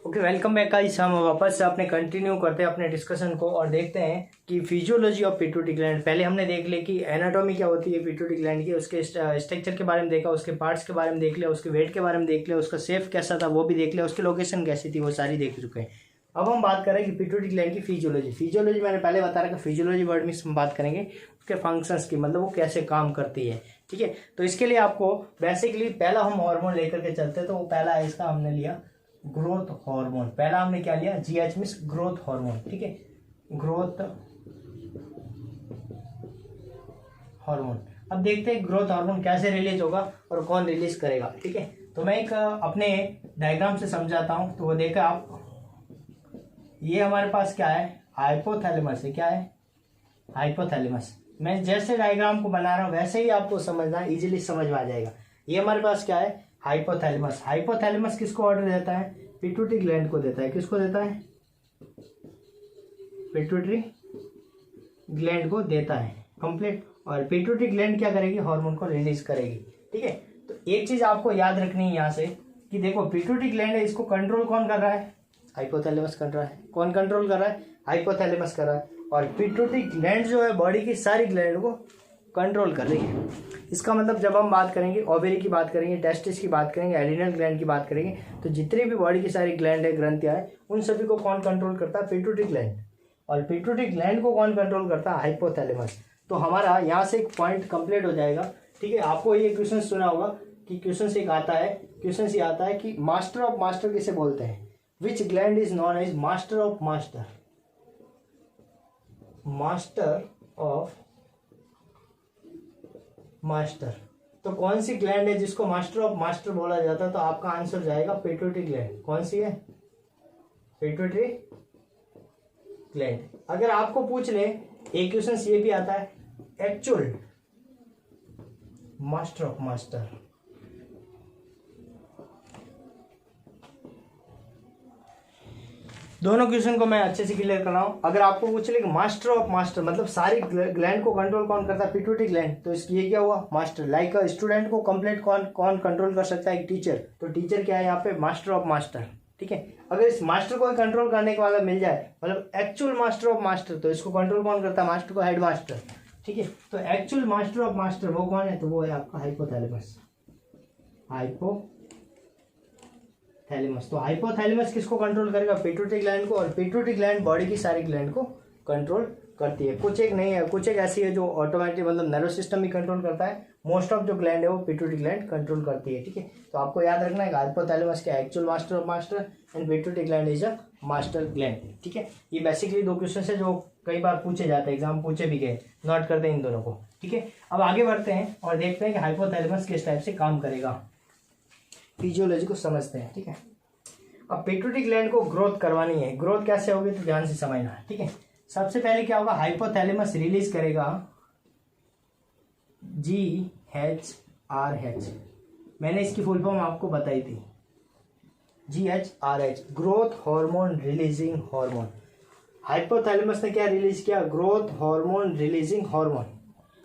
Okay, welcome back guys. हम वापस से अपने कंटिन्यू करते हैं अपने डिस्कशन को और देखते हैं कि फिजियोलॉजी ऑफ पिट्यूटरी ग्लैंड। पहले हमने देख लिया कि एनाटॉमी क्या होती है पिट्यूटरी ग्लैंड की, उसके स्ट्रक्चर के बारे में देखा, उसके पार्ट्स के बारे में देख लिया, उसके वेट के बारे में देख लिया, उसका शेप कैसा था वो भी देख लिया, उसकी लोकेशन कैसी थी वो सारी देख चुके हैं। अब हम बात करें कि पिट्यूटरी ग्लैंड की फिजियोलॉजी मैंने पहले बता रखा, फिजियोलॉजी वर्ड में हम बात करेंगे उसके फंक्शंस की, मतलब वो कैसे काम करती है। ठीक है, तो इसके लिए आपको बेसिकली पहला हम हार्मोन लेकर के चलते हैं। तो वो पहला है इसका, हमने लिया ग्रोथ हार्मोन। पहला हमने क्या लिया, जीएच मींस ग्रोथ हार्मोन। ठीक है, ग्रोथ हार्मोन। अब देखते हैं ग्रोथ हार्मोन कैसे रिलीज होगा और कौन रिलीज करेगा। ठीक है, तो मैं एक अपने डायग्राम से समझाता हूं। तो वो देखा आप, ये हमारे पास क्या है, हाइपोथैलेमस है। क्या है, हाइपोथैलेमस। मैं जैसे डायग्राम को बना रहा हूं वैसे ही आपको समझना, इजीली समझ में आ जाएगा। ये हमारे पास क्या है, हाइपोथैलेमस। हाइपोथैलेमस किसको ऑर्डर देता है, पिट्यूटरी ग्लैंड को देता है। किसको देता है, पिट्यूटरी ग्लैंड को देता है। कंप्लीट। और पिट्यूटरी ग्लैंड क्या करेगी, हार्मोन को रिलीज करेगी। ठीक है, तो एक चीज आपको याद रखनी है यहाँ से कि देखो पिट्यूटरी ग्लैंड है, इसको कंट्रोल कौन कर रहा है, हाइपोथैलेमस कर रहा है। कौन कंट्रोल कर रहा है, हाइपोथैलेमस कर रहा है। और पिट्यूटरी ग्लैंड जो है बॉडी की सारी ग्लैंड को कंट्रोल कर रही है। इसका मतलब जब हम बात करेंगे ओवेरी की बात करेंगे, टेस्टिस की बात करेंगे, एड्रिनल ग्लैंड की बात करेंगे, तो जितनी भी बॉडी की सारी ग्लैंड है, ग्रंथियां है, उन सभी को कौन कंट्रोल करता है, पिट्यूटरी ग्लैंड। और पिट्यूटरी ग्लैंड को कौन कंट्रोल करता है, हाइपोथैलेमस। तो हमारा यहाँ से एक पॉइंट कंप्लीट हो जाएगा। ठीक है, आपको ये क्वेश्चन सुना होगा कि क्वेश्चन एक आता है, क्वेश्चन ये आता है कि मास्टर ऑफ मास्टर किसे बोलते हैं, which gland is known as master of master, master of master. तो कौन सी ग्लैंड है जिसको मास्टर ऑफ मास्टर बोला जाता है, तो आपका आंसर जाएगा पिट्यूटरी ग्लैंड। कौन सी है, पिट्यूटरी ग्लैंड। अगर आपको पूछ ले, एक क्वेश्चन ये भी आता है, एक्चुअल मास्टर ऑफ मास्टर। दोनों क्वेश्चन को मैं अच्छे से क्लियर कर रहा हूं। अगर आपको पूछ ले कि मास्टर ऑफ मास्टर मतलब सारी ग्लैंड को कंट्रोल कौन करता है, पिट्यूटरी ग्लैंड, तो ये क्या हुआ, मास्टर। लाइक स्टूडेंट को कंप्लीट कौन कंट्रोल कर सकता है, एक टीचर। तो टीचर क्या है यहाँ पे, मास्टर ऑफ मास्टर। ठीक है, अगर इस मास्टर को कंट्रोल करने के वाला मिल जाए, मतलब एक्चुअल मास्टर ऑफ मास्टर, तो इसको कंट्रोल कौन करता है, मास्टर को हेड मास्टर। ठीक है, तो एक्चुअल मास्टर ऑफ मास्टर वो कौन है, तो वो है आपका हाइपोथैलेमस। हाइपोथैलेमस। तो हाइपोथैलेमस किसको कंट्रोल करेगा, पिट्यूटरी ग्लैंड को। और पिट्यूटरी ग्लैंड बॉडी की सारी ग्लैंड को कंट्रोल करती है। कुछ एक नहीं है, कुछ एक ऐसी है जो ऑटोमेटिक मतलब नर्वस सिस्टम भी कंट्रोल करता है। मोस्ट ऑफ जो ग्लैंड है वो पिट्यूटरी ग्लैंड कंट्रोल करती है। ठीक है, तो आपको याद रखना है हाइपोथैलेमस का actual master of master and pituitary gland is a master gland. ठीक है, ये बेसिकली दो क्वेश्चन है जो कई बार पूछे जाते हैं, एग्जाम पूछे भी गए, नोट करते हैं इन दोनों को। ठीक है, अब आगे बढ़ते हैं और देखते हैं कि हाइपोथैलेमस किस टाइप से काम करेगा, फिजियोलॉजी को समझते हैं। ठीक है, अब पिट्यूटरी ग्लैंड को ग्रोथ करवानी है। ग्रोथ कैसे होगी तो ध्यान से समझना है। ठीक है, सबसे पहले क्या होगा, हाइपोथैलेमस रिलीज करेगा GHRH। मैंने इसकी फुल फॉर्म आपको बताई थी, GHRH, growth hormone releasing hormone. Hypothalamus ने क्या रिलीज किया, ग्रोथ हार्मोन रिलीजिंग हार्मोन।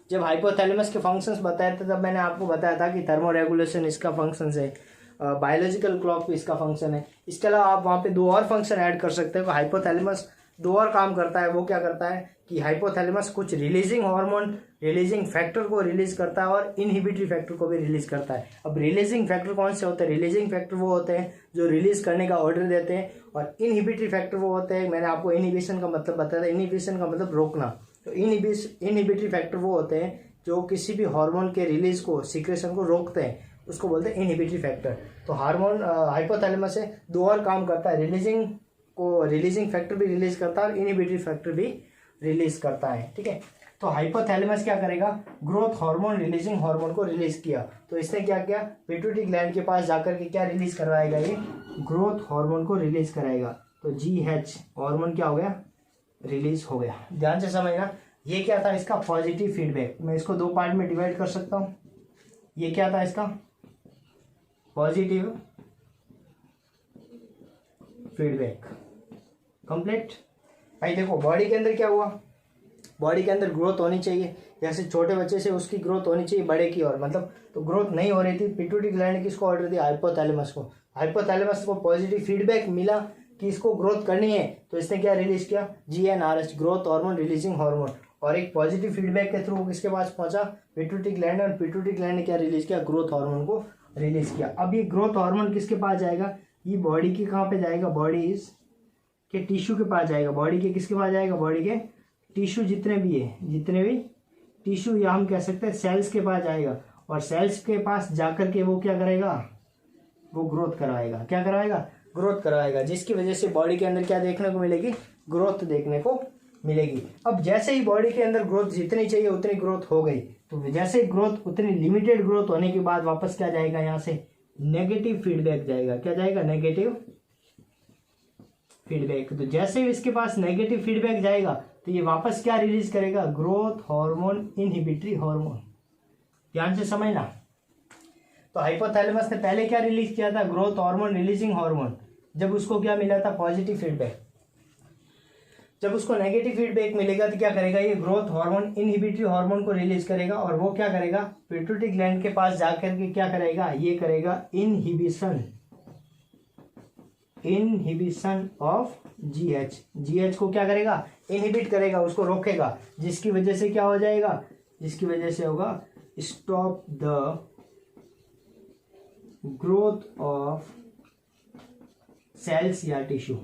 जब हाइपोथैलेमस के फंक्शंस बताए थे तब मैंने आपको बताया था कि थर्मो रेगुलेशन इसका फंक्शन है, बायोलॉजिकल क्लॉक भी इसका फंक्शन है। इसके अलावा आप वहाँ पे दो और फंक्शन ऐड कर सकते हो। हाइपोथैलेमस दो और काम करता है। वो क्या करता है कि हाइपोथैलेमस कुछ रिलीजिंग हार्मोन, रिलीजिंग फैक्टर को रिलीज करता है और इनहिबिटरी फैक्टर को भी रिलीज करता है। अब रिलीजिंग फैक्टर कौन से होते हैं, रिलीजिंग फैक्टर वो होते हैं जो रिलीज करने का ऑर्डर देते हैं, और इनहिबिटरी फैक्टर वो होते हैं, मैंने आपको इनहिबिशन का मतलब बताया था, इनहिबिशन का मतलब रोकना। तो इनहिबिटरी फैक्टर वो होते हैं जो किसी भी हार्मोन के रिलीज को, सीक्रेशन को रोकते हैं, उसको बोलते हैं इनहिबिटरी फैक्टर। तो हार्मोन हाइपोथैलेमस से दो और काम करता है, रिलीजिंग फैक्टर भी रिलीज करता है और इनहिबिटरी फैक्टर भी रिलीज करता है। ठीक है, तो हाइपोथैलेमस क्या करेगा, ग्रोथ हार्मोन रिलीजिंग हार्मोन को रिलीज किया। तो इसने क्या किया, पिट्यूटरी ग्लैंड के पास जाकर के क्या रिलीज करवाएगा, ये ग्रोथ हार्मोन को रिलीज कराएगा। तो GH हार्मोन क्या हो गया, रिलीज हो गया। ध्यान से समझना, ये क्या था, इसका पॉजिटिव फीडबैक। मैं इसको दो पार्ट में डिवाइड कर सकता हूँ। ये क्या था, इसका पॉजिटिव फीडबैक। कंप्लीट। भाई देखो बॉडी के अंदर क्या हुआ, बॉडी के अंदर ग्रोथ होनी चाहिए, जैसे छोटे बच्चे से उसकी ग्रोथ होनी चाहिए बड़े की ओर, मतलब तो ग्रोथ नहीं हो रही थी। पिट्यूटरी ग्लैंड ने किसको ऑर्डर दिया, हाइपोथैलेमस को। हाइपोथैलेमस को पॉजिटिव फीडबैक मिला कि इसको ग्रोथ करनी है, तो इसने क्या रिलीज किया, GnRH, growth hormone releasing hormone. और एक पॉजिटिव फीडबैक के थ्रू किसके पास पहुंचा, पिट्यूटरी ग्लैंड, और पिट्यूटरी ग्लैंड ने क्या रिलीज किया, ग्रोथ हार्मोन को रिलीज किया। अब ये ग्रोथ हार्मोन किसके पास जाएगा, ये बॉडी के कहाँ पे जाएगा, बॉडी के टिश्यू के पास जाएगा। बॉडी के किसके पास जाएगा, बॉडी के टिश्यू जितने भी है, जितने भी टिश्यू, या हम कह सकते हैं सेल्स के पास जाएगा। और सेल्स के पास जाकर के वो क्या करेगा, वो ग्रोथ करवाएगा। क्या करवाएगा, ग्रोथ करवाएगा, जिसकी वजह से बॉडी के अंदर क्या देखने को मिलेगी, ग्रोथ देखने को मिलेगी। अब जैसे ही बॉडी के अंदर ग्रोथ जितनी चाहिए उतनी ग्रोथ हो गई, तो जैसे ग्रोथ उतनी लिमिटेड ग्रोथ होने के बाद वापस क्या जाएगा, यहाँ से नेगेटिव फीडबैक जाएगा। क्या जाएगा, नेगेटिव फीडबैक। तो जैसे ही इसके पास नेगेटिव फीडबैक जाएगा तो ये वापस क्या रिलीज करेगा, ग्रोथ हार्मोन इनहिबिटरी हार्मोन। ध्यान से समझना। तो हाइपोथैलेमस ने पहले क्या रिलीज किया था, ग्रोथ हार्मोन रिलीजिंग हार्मोन, जब उसको क्या मिला था, पॉजिटिव फीडबैक। जब उसको नेगेटिव फीडबैक मिलेगा तो क्या करेगा, ये ग्रोथ हार्मोन इनहिबिटरी हार्मोन को रिलीज करेगा। और वो क्या करेगा, पिट्यूटरी ग्लैंड के पास जाकर के क्या करेगा, ये करेगा इनहिबिशन ऑफ GH को क्या करेगा, इनहिबिट करेगा, उसको रोकेगा, जिसकी वजह से क्या हो जाएगा, जिसकी वजह से होगा stop the growth of cells या टिश्यू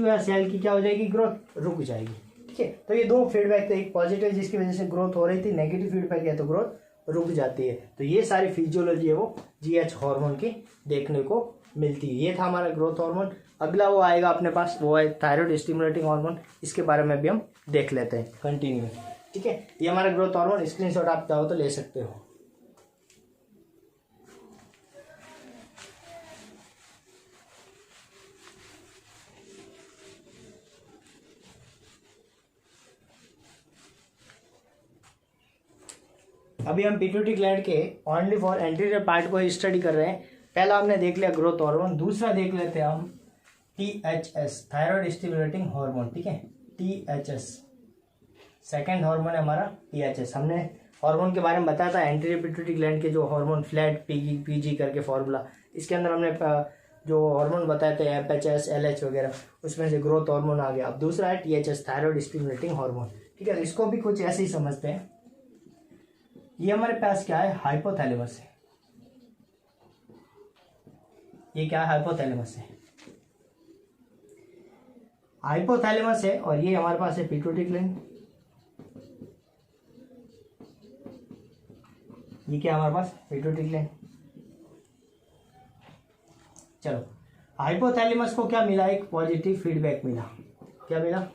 या सेल की क्या हो जाएगी, ग्रोथ रुक जाएगी। ठीक है, तो ये दो फीडबैक थे, एक पॉजिटिव जिसकी वजह से ग्रोथ हो रही थी, नेगेटिव फीडबैक है तो ग्रोथ रुक जाती है। तो ये सारी फिजियोलॉजी है वो GH हार्मोन की देखने को मिलती है। ये था हमारा ग्रोथ हार्मोन। अगला वो आएगा अपने पास, वो है थायराइड स्टिमुलेटिंग हार्मोन। इसके बारे में भी हम देख लेते हैं कंटिन्यू। ठीक है, ये हमारा ग्रोथ हार्मोन, स्क्रीनशॉट आप चाहो तो ले सकते हो। अभी हम पिट्यूटरी ग्लैंड के ओनली फॉर एंटीरियर पार्ट को ही स्टडी कर रहे हैं। पहला हमने देख लिया ग्रोथ हार्मोन, दूसरा देख लेते हैं हम THS, थायराइड स्टिमुलेटिंग हार्मोन। ठीक है, THS सेकेंड हार्मोन है हमारा THS। हमने हार्मोन के बारे में बताया था, एंटीरियर पिट्यूटरी ग्लैंड के जो हार्मोन फ्लैट PG करके फॉर्मूला, इसके अंदर हमने जो हार्मोन बताए थे FHS LH वगैरह, उसमें से ग्रोथ हार्मोन आ गया। अब दूसरा है THS, थायराइड स्टिमुलेटिंग हार्मोन। ठीक है, इसको भी कुछ ऐसे ही समझते हैं। ये हमारे पास क्या है, हाइपोथैलेमस है। ये क्या है, हाइपोथैलेमस है। हाइपोथैलेमस है और ये हमारे पास है पिट्यूटरी ग्लैंड। ये क्या हमारे पास, पिट्यूटरी ग्लैंड। चलो, हाइपोथैलेमस को क्या मिला, एक पॉजिटिव फीडबैक मिला। क्या मिला,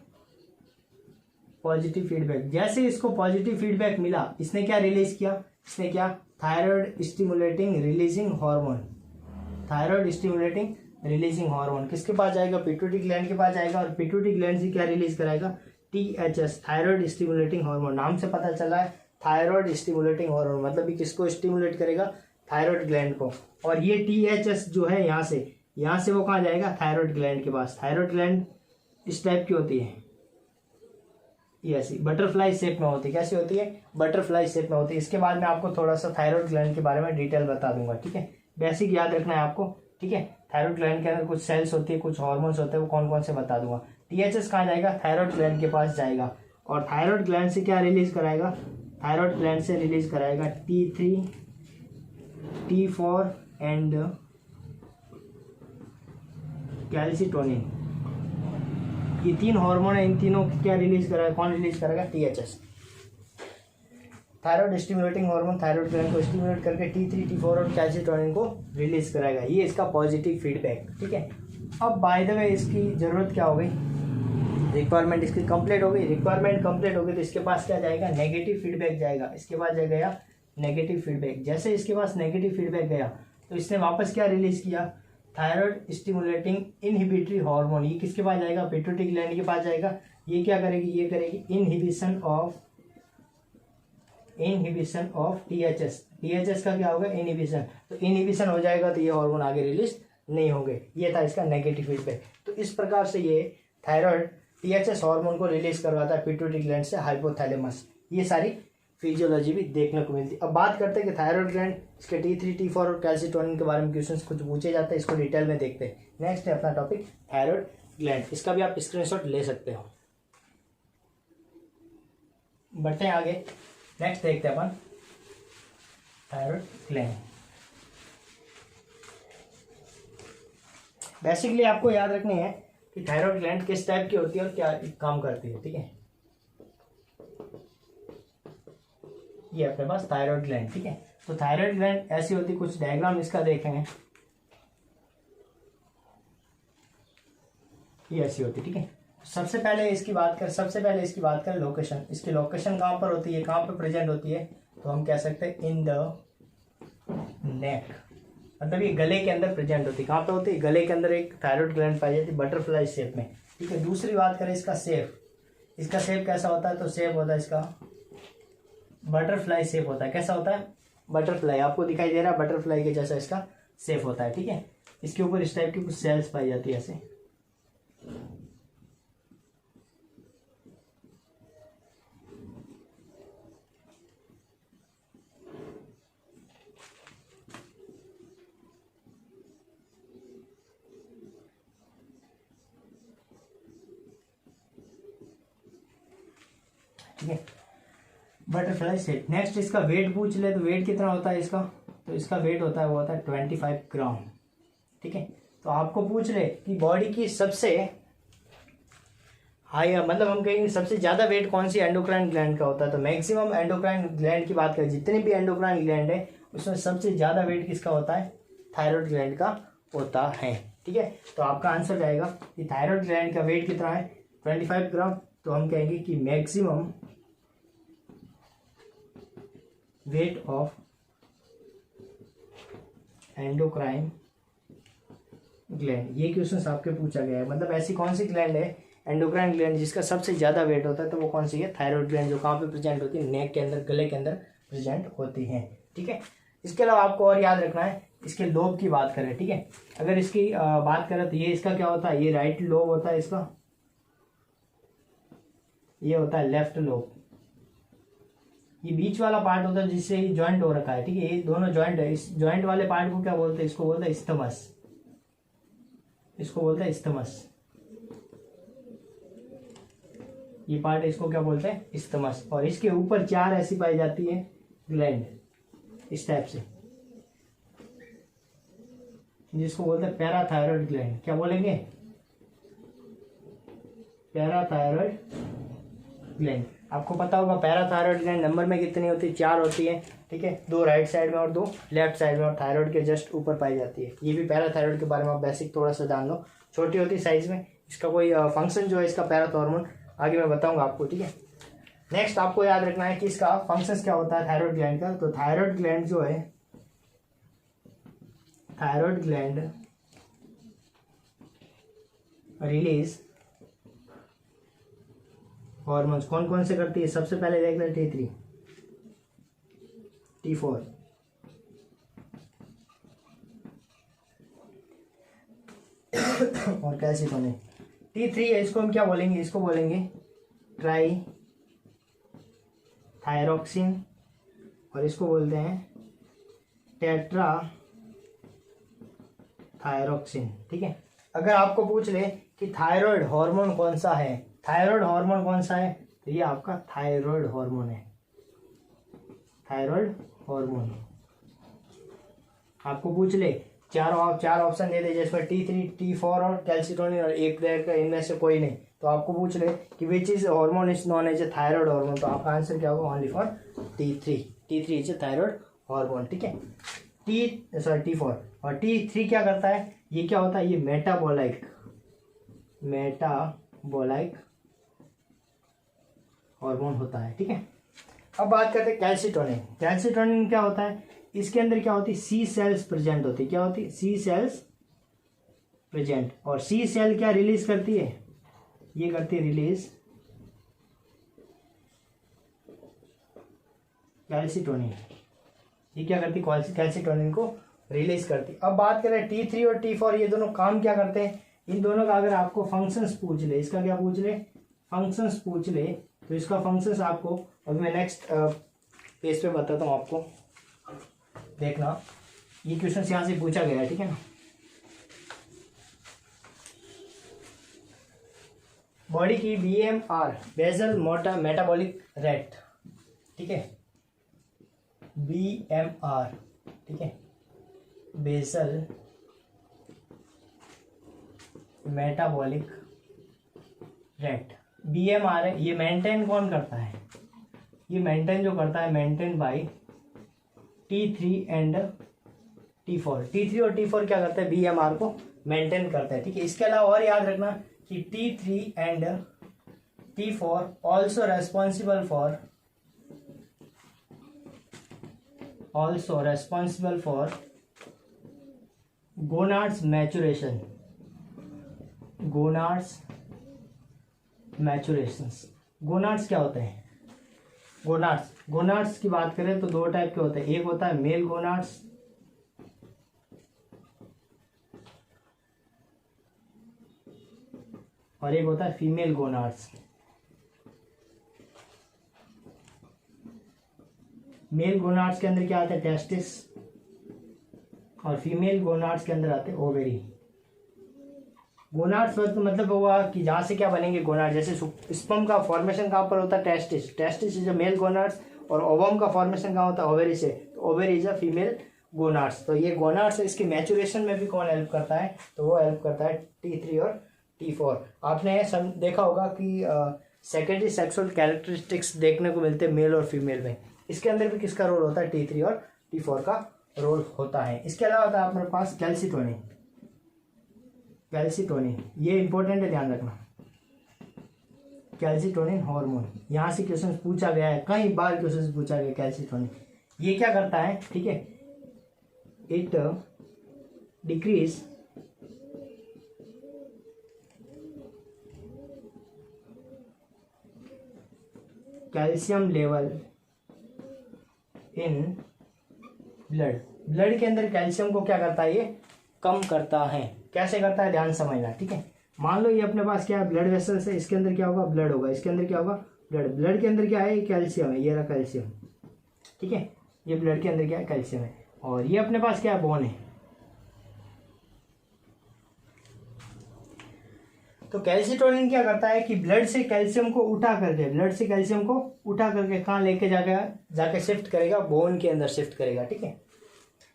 पॉजिटिव फीडबैक। जैसे इसको पॉजिटिव फीडबैक मिला, इसने क्या रिलीज किया, इसने क्या, thyroid stimulating releasing hormone. Thyroid stimulating releasing hormone किसके पास जाएगा, पिट्यूटरी ग्लैंड के पास जाएगा। और पिट्यूटरी ग्लैंड से क्या रिलीज कराएगा, THS, थायराइड स्टिमुलेटिंग हार्मोन। नाम से पता चला है थायराइड स्टिमुलेटिंग हार्मोन, मतलब ये किसको स्टिमुलेट करेगा, थायराइड ग्लैंड को। और ये THS जो है यहाँ से वो कहाँ जाएगा, थायराइड ग्लैंड के पास। थायराइड ग्लैंड इस टाइप की होती है, ये ऐसी बटरफ्लाई शेप में होती है। कैसी होती है, बटरफ्लाई शेप में होती है। इसके बाद मैं आपको थोड़ा सा थायराइड ग्लैंड के बारे में डिटेल बता दूंगा। ठीक है, बेसिक याद रखना है आपको। ठीक है, थायराइड ग्लैंड के अंदर कुछ सेल्स होती है, कुछ हार्मोन्स होते हैं, वो कौन कौन से बता दूंगा। THS कहाँ जाएगा, थायराइड ग्लैंड के पास जाएगा। और थायराइड ग्लैंड से क्या रिलीज कराएगा, थायराइड ग्लैंड से रिलीज कराएगा T3, T4 एंड कैल्सिटोनिन। ये तीन हार्मोन है, इन तीनों की क्या रिलीज कराएगा, कौन रिलीज करेगा, THS, thyroid stimulating hormone. Thyroid gland को स्टिमुलेट करके T3, T4 और कैल्सिटोनिन को रिलीज कराएगा। ये इसका पॉजिटिव फीडबैक। ठीक है, अब बाय द वे इसकी जरूरत क्या हो गई, रिक्वायरमेंट इसकी कंप्लीट हो गई। रिक्वायरमेंट कंप्लीट हो गई तो इसके पास क्या जाएगा, नेगेटिव फीडबैक जाएगा। इसके पास जाएगा नेगेटिव फीडबैक। जैसे इसके पास नेगेटिव फीडबैक गया तो इसने वापस क्या रिलीज किया, थायराइड स्टिमुलेटिंग इनहिबिटरी हार्मोन। ये किसके पास जाएगा, पिट्यूटरी ग्लैंड के पास जाएगा। ये क्या करेगी, ये करेगी इनहिबिशन ऑफ THS। THS का क्या होगा, इनहिबिशन। तो इनहिबिशन हो जाएगा तो ये हार्मोन आगे रिलीज नहीं होंगे। ये था इसका नेगेटिव फीडबैक। तो इस प्रकार से ये थायराइड THS हार्मोन को रिलीज करवाता है पिट्यूटरी ग्लैंड से हाइपोथैलेमस। ये सारी फिजियोलॉजी भी देखने को मिलती है। अब बात करते हैं कि थायराइड ग्लैंड, इसके T3 T4 और कैल्सिटोनिन के बारे में क्वेश्चंस कुछ पूछे जाते हैं, इसको डिटेल में देखते हैं। नेक्स्ट है अपना टॉपिक थायराइड ग्लैंड, इसका भी आप स्क्रीनशॉट ले सकते हो। बढ़ते हैं आगे, नेक्स्ट देखते हैं अपन थायराइड ग्लैंड। बेसिकली आपको याद रखनी है कि थायराइड ग्लैंड किस टाइप की होती है और क्या काम करती है, ठीक है। ये अपने पास थायराइड ग्लैंड, ठीक है। तो थायराइड ग्लैंड ऐसी होती है, कुछ डायग्राम इसका देखेंगे, ये ऐसी होती है, ठीक है। सबसे पहले इसकी बात करें लोकेशन, इसकी लोकेशन कहाँ पर होती है, कहाँ पर प्रेजेंट होती है, तो हम कह सकते हैं इन द नेक, मतलब ये गले के अंदर प्रेजेंट होती है। कहाँ पे होती है, गले के अंदर एक थायराइड ग्लैंड पाई जाती है बटरफ्लाई शेप में, ठीक है। दूसरी बात करें इसका शेप, इसका शेप कैसा होता है, तो शेप होता है इसका बटरफ्लाई शेप होता है। कैसा होता है, बटरफ्लाई, आपको दिखाई दे रहा है बटरफ्लाई के जैसा इसका शेप होता है, ठीक है। इसके ऊपर इस टाइप की कुछ सेल्स पाई जाती है ऐसे, ठीक है, बटरफ्लाई शेप। नेक्स्ट इसका वेट पूछ ले तो वेट कितना होता है इसका, तो इसका वेट होता है वो होता है 25 ग्राम, ठीक है। तो आपको पूछ ले कि बॉडी की सबसे हाई, मतलब हम कहेंगे सबसे ज्यादा वेट कौन सी एंडोक्राइन ग्लैंड का होता है, तो मैक्सिमम एंडोक्राइन ग्लैंड की बात करें, जितने भी एंडोक्राइन ग्लैंड है उसमें सबसे ज्यादा वेट किसका होता है, थायराइड ग्लैंड का होता है, ठीक है। तो आपका आंसर जाएगा कि थायराइड ग्लैंड का वेट कितना है 25 ग्राम, तो हम कहेंगे कि maximum weight of endocrine gland, ये क्वेश्चन आपके पूछा गया है। मतलब ऐसी कौन सी ग्लैंड है एंडोक्राइन ग्लैंड जिसका सबसे ज्यादा वेट होता है, तो वो कौन सी है, थायराइड ग्लैंड, जो कहाँ पे प्रेजेंट होती है, नेक के अंदर, गले के अंदर प्रेजेंट होती है, ठीक है। इसके अलावा आपको और याद रखना है, इसके लोब की बात करें, ठीक है। अगर इसकी बात करें तो ये इसका क्या होता है, ये राइट लोब होता है इसका, ये होता है लेफ्ट लोब, ये बीच वाला पार्ट होता है जिससे ये ज्वाइंट हो रखा है, ठीक है। ये दोनों ज्वाइंट है, इस ज्वाइंट वाले पार्ट को क्या बोलते हैं, इसको बोलते हैं इस्थमस, इसको बोलते हैं इस्थमस, ये पार्ट इसको क्या बोलते हैं, इस्थमस। और इसके ऊपर 4 ऐसी पाई जाती है ग्लैंड इस टाइप से, जिसको बोलते हैं पैराथायरॉयड ग्लैंड। क्या बोलेंगे, पैराथायरॉयड ग्लैंड। आपको पता होगा पैराथायरॉयड ग्लैंड नंबर में कितनी होती है, 4 होती है, ठीक है। 2 राइट साइड में और 2 लेफ्ट साइड में, और थायराइड के जस्ट ऊपर पाई जाती है। ये भी पैराथायरॉयड के बारे में आप बेसिक थोड़ा सा जान लो, छोटी होती है साइज में। इसका कोई फंक्शन जो है इसका पैराथॉर्मोन आगे मैं बताऊंगा आपको, ठीक है। नेक्स्ट आपको याद रखना है कि इसका फंक्शन क्या होता है थायराइड ग्लैंड का। तो थायराइड ग्लैंड जो है, थायराइड ग्लैंड रिलीज हॉर्मोन्स कौन कौन से करती है, सबसे पहले देख लें T3 T4 और कैल्सिटोनिन। T3 है, इसको हम क्या बोलेंगे, इसको बोलेंगे ट्राई थायरोक्सिन, और इसको बोलते हैं टेट्रा थायरोक्सिन, ठीक है। अगर आपको पूछ ले कि थायराइड हार्मोन कौन सा है, थायराइड हार्मोन कौन सा है, तो ये आपका थायराइड हार्मोन है, थायराइड हार्मोन। आपको पूछ ले, चार ऑप्शन दे दे जिसमें T3 T4 और कैल्सिटोनिन और एक का इनमें से कोई नहीं, तो आपको पूछ ले कि which is hormone is known as a thyroid hormone, तो आपका आंसर क्या होगा, only for T3 is a thyroid hormone, ठीक है। T4 और T3 क्या करता है, ये क्या होता है, ये मेटाबोलाइक हार्मोन होता है, ठीक है। अब बात करते हैं कैल्सिटोनिन। कैल्सिटोनिन क्या होता है, इसके अंदर क्या होती है, सी सेल्स प्रेजेंट होती है। क्या होती है, सी सेल्स प्रेजेंट। और सी सेल क्या रिलीज करती है, ये करती है रिलीज कैल्सिटोनिन, ये क्या करती है, कैल्सिटोनिन को रिलीज करती है। अब बात करें T3 और T4, ये दोनों काम क्या करते हैं, इन दोनों का अगर आपको फंक्शंस पूछ ले, इसका क्या पूछ ले, फंक्शंस पूछ ले, तो इसका फंक्शंस आपको अभी मैं नेक्स्ट पेज पे बताता हूँ आपको, देखना ये क्वेश्चन यहाँ से पूछा गया है, ठीक है ना। बॉडी की BMR बेसल मेटाबॉलिक रेट, ठीक है, BMR, ठीक है, बेसल मेटाबॉलिक रेट BMR है। ये मेंटेन कौन करता है, ये मेंटेन जो करता है, maintain by T3 and T4। T3 और T4 क्या करता है, BMR को मेंटेन करता है, ठीक है। इसके अलावा और याद रखना कि T3 and T4 also responsible for gonads maturation, gonads क्या होते हैं, गोनाड्स की बात करें तो दो टाइप के होते हैं, एक होता है मेल गोनाड्स और एक होता है फीमेल गोनाड्स। मेल गोनाड्स के अंदर क्या आता है, टेस्टिस, और फीमेल गोनाड्स के अंदर आते हैं ओवेरी। गोनाड्स मतलब हुआ कि जहाँ से क्या बनेंगे गोनाड, जैसे स्पर्म का फॉर्मेशन कहाँ पर होता है, testis is a male gonads, और ओवम का फॉर्मेशन कहाँ होता है, ओवेरी से, तो ovary is a female gonads. तो ये गोनाड्स इसकी मैचुरेशन में भी कौन हेल्प करता है, तो वो हेल्प करता है T3 और T4। आपने देखा होगा कि सेकेंडरी सेक्सुअल कैरेक्टरिस्टिक्स देखने को मिलते हैं मेल और फीमेल में, इसके अंदर भी किसका रोल होता है, T3 और T4 का रोल होता है। इसके अलावा होता है अपने पास कैल्सिटोनिन, ये इंपॉर्टेंट है, ध्यान रखना, कैल्सिटोनिन हार्मोन, यहाँ से क्वेश्चन पूछा गया है, कई बार क्वेश्चन पूछा गया। कैल्सिटोनिन ये क्या करता है, ठीक है, it decrease calcium level in blood के अंदर कैल्शियम को क्या करता है, ये कम करता है। कैसे करता है, ध्यान समझना, ठीक है। मान लो ये अपने पास क्या है, ब्लड वेसल्स है, इसके अंदर क्या होगा, ब्लड होगा, इसके अंदर क्या होगा, ब्लड के अंदर क्या है, कैल्शियम है, ये रहा कैल्शियम, ठीक है, ये ब्लड के अंदर क्या है, कैल्शियम है, और ये अपने पास क्या है, बोन है। तो कैल्सिटोनिन क्या करता है कि ब्लड से कैल्शियम को उठा करके कहाँ लेके जाके शिफ्ट करेगा, बोन के अंदर शिफ्ट करेगा, ठीक है।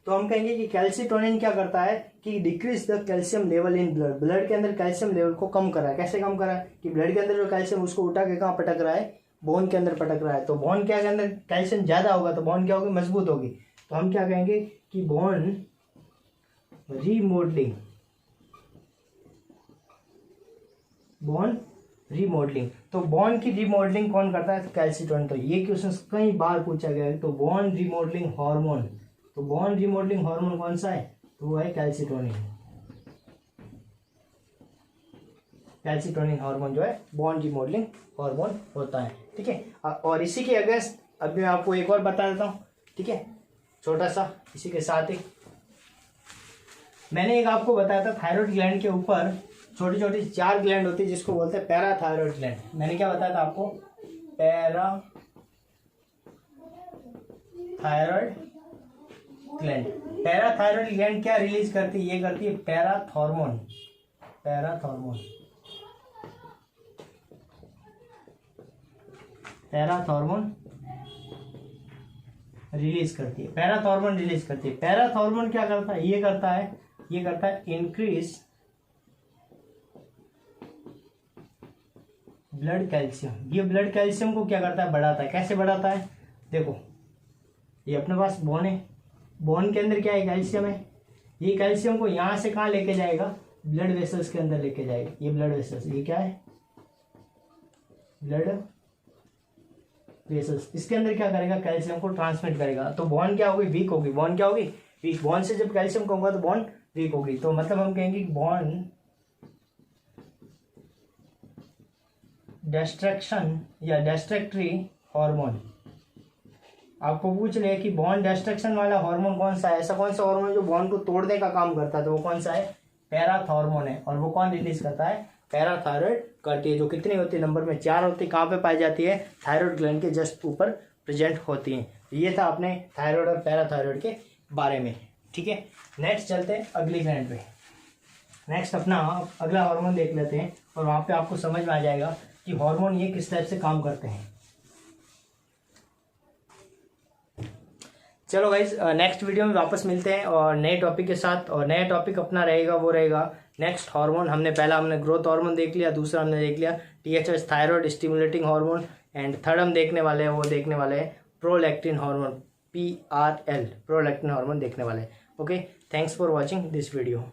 तो हम कहेंगे कि कैल्सिटोनिन क्या करता है कि decrease the calcium level in blood के अंदर कैल्शियम लेवल को कम करा है। कैसे कम करा है कि ब्लड के अंदर जो कैल्शियम उसको उठा के कहाँ पटक रहा है, बोन के अंदर पटक रहा है। तो बोन के अंदर कैल्शियम ज्यादा होगा तो बोन क्या होगी, मजबूत होगी। तो हम क्या कहेंगे कि बोन रीमॉडलिंग। तो बोन की रीमॉडलिंग कौन करता है, कैल्सिटोनिन। तो ये क्वेश्चन कई बार पूछा गया है। तो बोन रीमॉडलिंग हार्मोन, तो बोन रीमॉडलिंग हार्मोन कौन सा है, तो वो है कैल्सिटोनिन। कैल्सिटोनिन हार्मोन जो है बोन रीमॉडलिंग हार्मोन होता है, ठीक है। और इसी के अगेंस्ट अभी मैं आपको एक और बता देता हूँ, ठीक है, छोटा सा इसी के साथ ही। मैंने एक आपको बताया था थायराइड ग्लैंड के ऊपर छोटी छोटी 4 ग्लैंड होती है जिसको बोलते हैं पैराथायरॉयड ग्लैंड। मैंने क्या बताया था आपको, पैराथायरॉयड ग्लैंड क्या रिलीज करती है, ये करती है पैराथॉर्मोन रिलीज करती है। पैराथॉर्मोन क्या करता है, ये करता है इंक्रीज ब्लड कैल्शियम। ये ब्लड कैल्शियम को क्या करता है, बढ़ाता है। कैसे बढ़ाता है, देखो ये अपने पास बोन है, बोन के अंदर क्या है, कैल्शियम है। ये कैल्शियम को यहां से कहाँ लेके जाएगा, ब्लड वेसल्स के अंदर लेके जाएगा। ये ब्लड वेसल्स, ये क्या है, ब्लड वेसल्स, इसके अंदर क्या करेगा, कैल्शियम को ट्रांसमिट करेगा। तो बॉन्ड क्या होगी, वीक होगी। बॉन्ड क्या होगी, वीक। बॉन्ड से जब कैल्शियम कम होगा तो बॉन्ड वीक होगी। तो मतलब हम कहेंगे कि बॉन्ड डिस्ट्रक्शन या डिस्ट्रक्टरी हार्मोन। आपको पूछ ले कि बॉन्ड डिस्ट्रक्शन वाला हार्मोन कौन सा है, ऐसा कौन सा हार्मोन जो बॉन्ड को तोड़ने का काम करता है, तो वो कौन सा है, पैराथॉर्मोन है। और वो कौन रिलीज करता है, पैराथायरॉयड करती है। जो कितनी होती है, नंबर में 4 होती है। कहाँ पे पाई जाती है, थायराइड ग्लैंड के जस्ट ऊपर प्रेजेंट होती है। ये था अपने थायराइड और पैराथायराइड के बारे में। ठीक है, नेक्स्ट चलते हैं अगली ग्लैंड पे। नेक्स्ट अपना अगला हार्मोन देख लेते हैं और वहाँ पे आपको समझ में आ जाएगा कि हार्मोन ये किस टाइप से काम करते हैं। चलो गाइज, नेक्स्ट वीडियो में वापस मिलते हैं और नए टॉपिक के साथ। और नया टॉपिक अपना रहेगा वो रहेगा नेक्स्ट हार्मोन। हमने ग्रोथ हार्मोन देख लिया, दूसरा हमने देख लिया THS thyroid stimulating hormone, and third हम देखने वाले हैं prolactin hormone PRL, prolactin hormone देखने वाले हैं। Okay, thanks for watching this video.